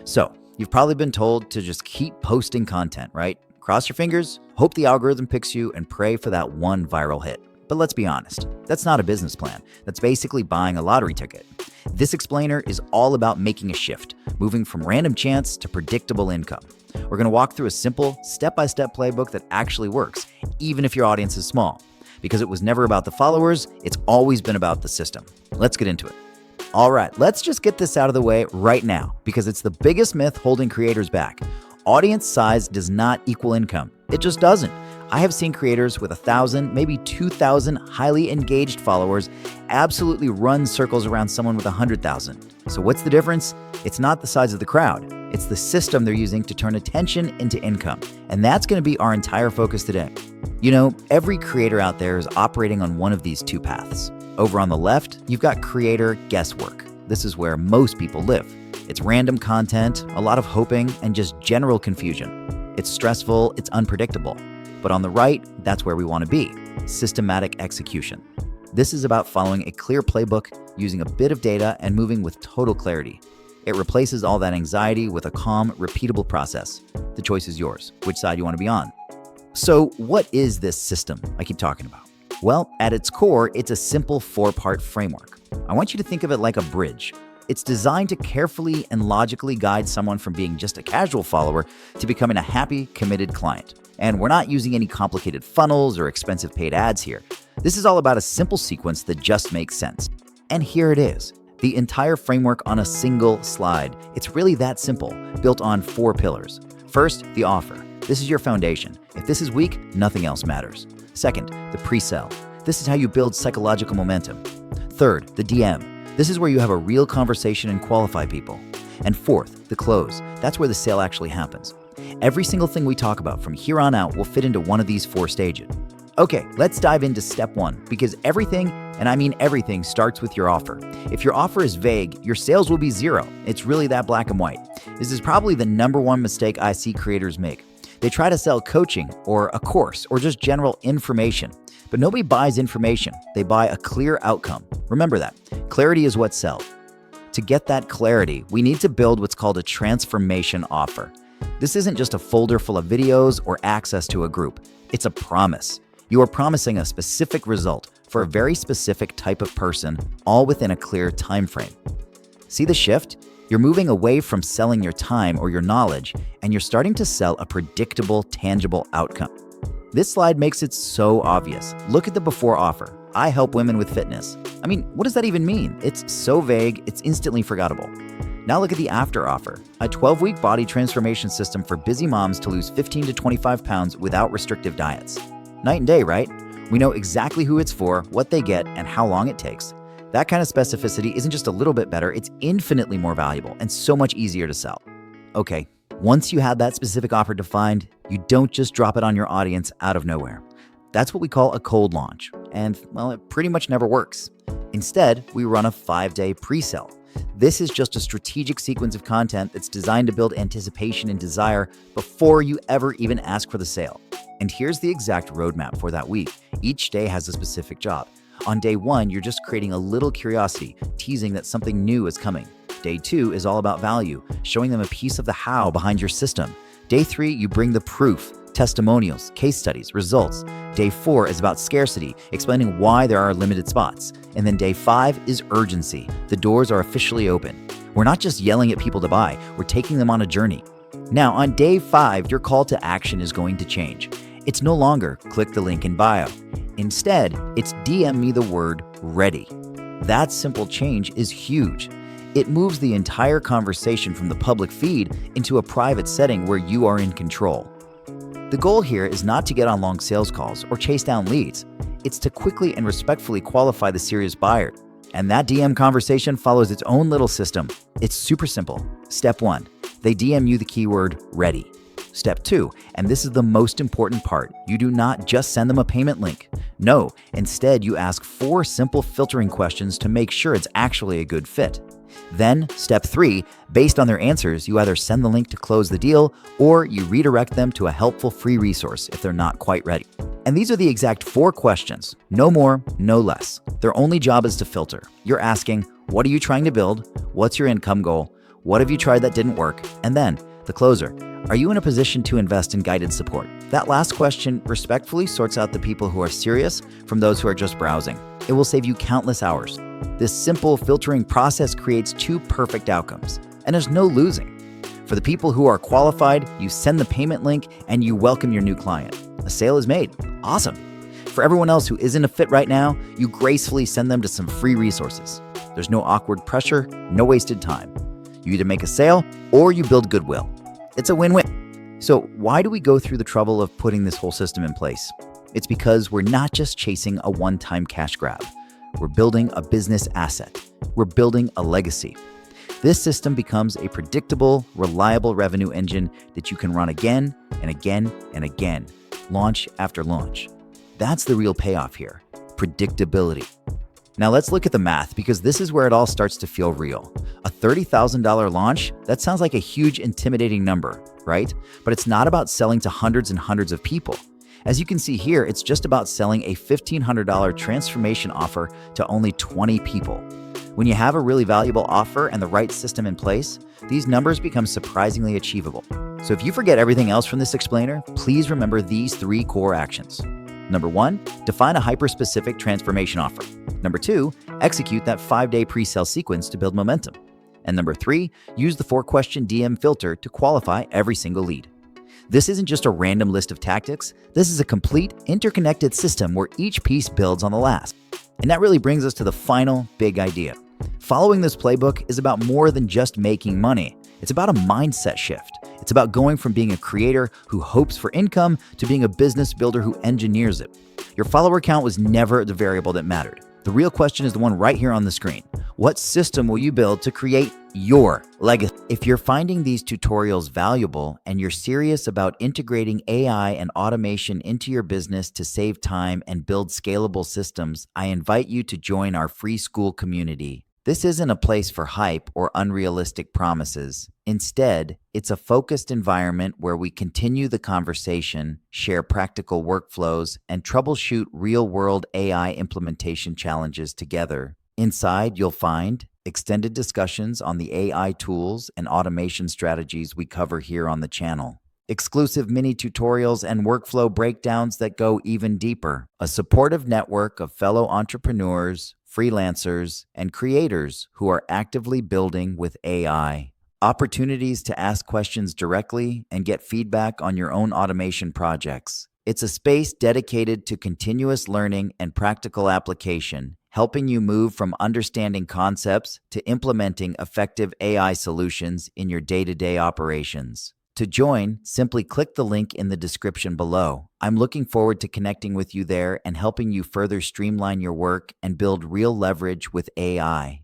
So, you've probably been told to just keep posting content, right? Cross your fingers, hope the algorithm picks you, and pray for that one viral hit. But let's be honest, that's not a business plan. That's basically buying a lottery ticket. This explainer is all about making a shift, moving from random chance to predictable income. We're going to walk through a simple, step-by-step playbook that actually works, even if your audience is small. Because it was never about the followers, it's always been about the system. Let's get into it. All right, let's just get this out of the way right now, because it's the biggest myth holding creators back. Audience size does not equal income. It just doesn't. I have seen creators with 1,000, maybe 2,000 highly engaged followers absolutely run circles around someone with 100,000. So what's the difference? It's not the size of the crowd. It's the system they're using to turn attention into income. And that's going to be our entire focus today. You know, every creator out there is operating on one of these two paths. Over on the left, you've got creator guesswork. This is where most people live. It's random content, a lot of hoping, and just general confusion. It's stressful, it's unpredictable. But on the right, that's where we want to be, systematic execution. This is about following a clear playbook, using a bit of data, and moving with total clarity. It replaces all that anxiety with a calm, repeatable process. The choice is yours, which side you want to be on. So what is this system I keep talking about? Well, at its core, it's a simple 4-part framework. I want you to think of it like a bridge. It's designed to carefully and logically guide someone from being just a casual follower to becoming a happy, committed client. And we're not using any complicated funnels or expensive paid ads here. This is all about a simple sequence that just makes sense. And here it is, the entire framework on a single slide. It's really that simple, built on 4 pillars. First, the offer. This is your foundation. If this is weak, nothing else matters. Second, the pre-sell. This is how you build psychological momentum. Third, the DM. This is where you have a real conversation and qualify people. And fourth, the close. That's where the sale actually happens. Every single thing we talk about from here on out will fit into one of these 4 stages. Okay, let's dive into step 1, because everything, and I mean everything, starts with your offer. If your offer is vague, your sales will be 0. It's really that black and white. This is probably the #1 mistake I see creators make. They try to sell coaching or a course or just general information, but nobody buys information. They buy a clear outcome. Remember that. Clarity is what sells. To get that clarity, we need to build what's called a transformation offer. This isn't just a folder full of videos or access to a group. It's a promise. You are promising a specific result for a very specific type of person, all within a clear time frame. See the shift? You're moving away from selling your time or your knowledge, and you're starting to sell a predictable, tangible outcome. This slide makes it so obvious. Look at the before offer. I help women with fitness. I mean, what does that even mean? It's so vague, it's instantly forgettable. Now look at the after offer. A 12-week body transformation system for busy moms to lose 15 to 25 pounds without restrictive diets. Night and day, right? We know exactly who it's for, what they get, and how long it takes. That kind of specificity isn't just a little bit better, it's infinitely more valuable and so much easier to sell. Okay, once you have that specific offer defined, you don't just drop it on your audience out of nowhere. That's what we call a cold launch, and well, it pretty much never works. Instead, we run a 5-day pre-sell. This is just a strategic sequence of content that's designed to build anticipation and desire before you ever even ask for the sale. And here's the exact roadmap for that week. Each day has a specific job. On day 1, you're just creating a little curiosity, teasing that something new is coming. Day 2 is all about value, showing them a piece of the how behind your system. Day 3, you bring the proof, testimonials, case studies, results. Day 4 is about scarcity, explaining why there are limited spots. And then day 5 is urgency. The doors are officially open. We're not just yelling at people to buy, we're taking them on a journey. Now, on day 5, your call to action is going to change. It's no longer click the link in bio. Instead, it's DM me the word ready. That simple change is huge. It moves the entire conversation from the public feed into a private setting where you are in control. The goal here is not to get on long sales calls or chase down leads. It's to quickly and respectfully qualify the serious buyer. And that DM conversation follows its own little system. It's super simple. Step 1, they DM you the keyword ready. Step 2, and this is the most important part, you do not just send them a payment link. No, instead you ask 4 simple filtering questions to make sure it's actually a good fit. Then, step 3, based on their answers, you either send the link to close the deal or you redirect them to a helpful free resource if they're not quite ready. And these are the exact 4 questions, no more, no less. Their only job is to filter. You're asking, what are you trying to build? What's your income goal? What have you tried that didn't work? And then, the closer. Are you in a position to invest in guided support? That last question respectfully sorts out the people who are serious from those who are just browsing. It will save you countless hours. This simple filtering process creates 2 perfect outcomes, and there's no losing. For the people who are qualified, you send the payment link and you welcome your new client. A sale is made. Awesome. For everyone else who isn't a fit right now, you gracefully send them to some free resources. There's no awkward pressure, no wasted time. You either make a sale or you build goodwill. It's a win-win. So why do we go through the trouble of putting this whole system in place? It's because we're not just chasing a one-time cash grab. We're building a business asset. We're building a legacy. This system becomes a predictable, reliable revenue engine that you can run again and again and again, launch after launch. That's the real payoff here, predictability. Now let's look at the math, because this is where it all starts to feel real. A $30,000 launch, that sounds like a huge, intimidating number, right? But it's not about selling to hundreds and hundreds of people. As you can see here, it's just about selling a $1,500 transformation offer to only 20 people. When you have a really valuable offer and the right system in place, these numbers become surprisingly achievable. So if you forget everything else from this explainer, please remember these 3 core actions. Number 1, define a hyper-specific transformation offer. Number 2, execute that 5-day pre-sale sequence to build momentum. And number 3, use the 4-question DM filter to qualify every single lead. This isn't just a random list of tactics. This is a complete, interconnected system where each piece builds on the last. And that really brings us to the final big idea. Following this playbook is about more than just making money. It's about a mindset shift. It's about going from being a creator who hopes for income to being a business builder who engineers it. Your follower count was never the variable that mattered. The real question is the one right here on the screen. What system will you build to create your legacy? If you're finding these tutorials valuable and you're serious about integrating AI and automation into your business to save time and build scalable systems, I invite you to join our free Skool community. This isn't a place for hype or unrealistic promises. Instead, it's a focused environment where we continue the conversation, share practical workflows, and troubleshoot real-world AI implementation challenges together. Inside, you'll find extended discussions on the AI tools and automation strategies we cover here on the channel, exclusive mini tutorials and workflow breakdowns that go even deeper, a supportive network of fellow entrepreneurs, freelancers, and creators who are actively building with AI, opportunities to ask questions directly and get feedback on your own automation projects. It's a space dedicated to continuous learning and practical application, helping you move from understanding concepts to implementing effective AI solutions in your day-to-day operations. To join, simply click the link in the description below. I'm looking forward to connecting with you there and helping you further streamline your work and build real leverage with AI.